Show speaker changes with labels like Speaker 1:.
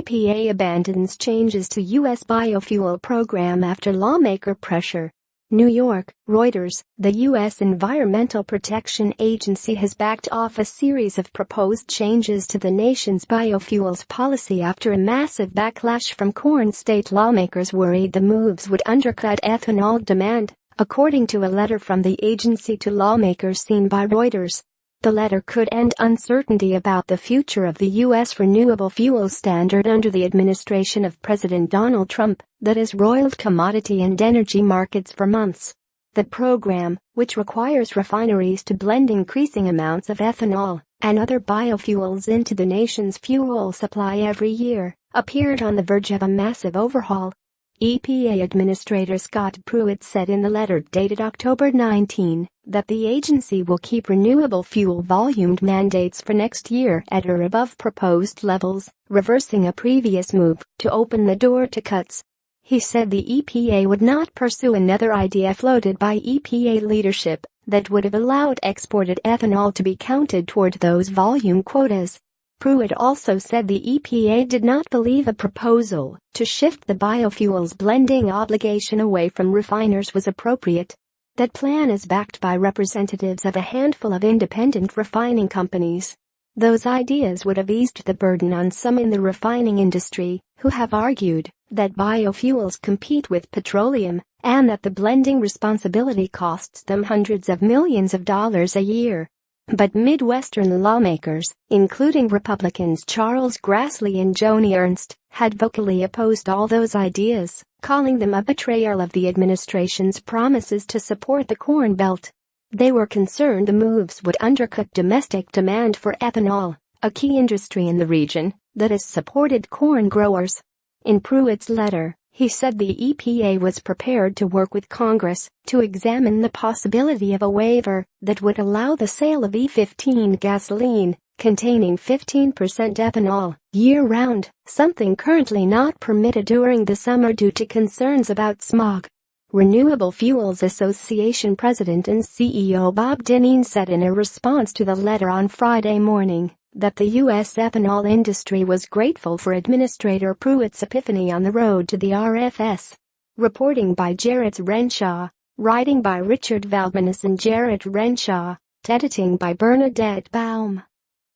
Speaker 1: EPA abandons changes to U.S. biofuel program after lawmaker pressure. New York, Reuters. The U.S. Environmental Protection Agency has backed off a series of proposed changes to the nation's biofuels policy after a massive backlash from corn state lawmakers worried the moves would undercut ethanol demand, according to a letter from the agency to lawmakers seen by Reuters. The letter could end uncertainty about the future of the U.S. Renewable Fuel Standard under the administration of President Donald Trump that has roiled commodity and energy markets for months. The program, which requires refineries to blend increasing amounts of ethanol and other biofuels into the nation's fuel supply every year, appeared on the verge of a massive overhaul. EPA Administrator Scott Pruitt said in the letter dated October 19 that the agency will keep renewable fuel volume mandates for next year at or above proposed levels, reversing a previous move to open the door to cuts. He said the EPA would not pursue another idea floated by EPA leadership that would have allowed exported ethanol to be counted toward those volume quotas. Pruitt also said the EPA did not believe a proposal to shift the biofuels blending obligation away from refiners was appropriate. That plan is backed by representatives of a handful of independent refining companies. Those ideas would have eased the burden on some in the refining industry, who have argued that biofuels compete with petroleum and that the blending responsibility costs them hundreds of millions of dollars a year. But Midwestern lawmakers, including Republicans Charles Grassley and Joni Ernst, had vocally opposed all those ideas, calling them a betrayal of the administration's promises to support the Corn Belt. They were concerned the moves would undercut domestic demand for ethanol, a key industry in the region that has supported corn growers. In Pruitt's letter, he said the EPA was prepared to work with Congress to examine the possibility of a waiver that would allow the sale of E15 gasoline containing 15% ethanol year-round, something currently not permitted during the summer due to concerns about smog. Renewable Fuels Association President and CEO Bob Dinneen said in a response to the letter on Friday morning that the U.S. ethanol industry was grateful for Administrator Pruitt's epiphany on the road to the RFS. Reporting by Jarrett Renshaw. Writing by Richard Valmanis and Jarrett Renshaw. Editing by Bernadette Baum.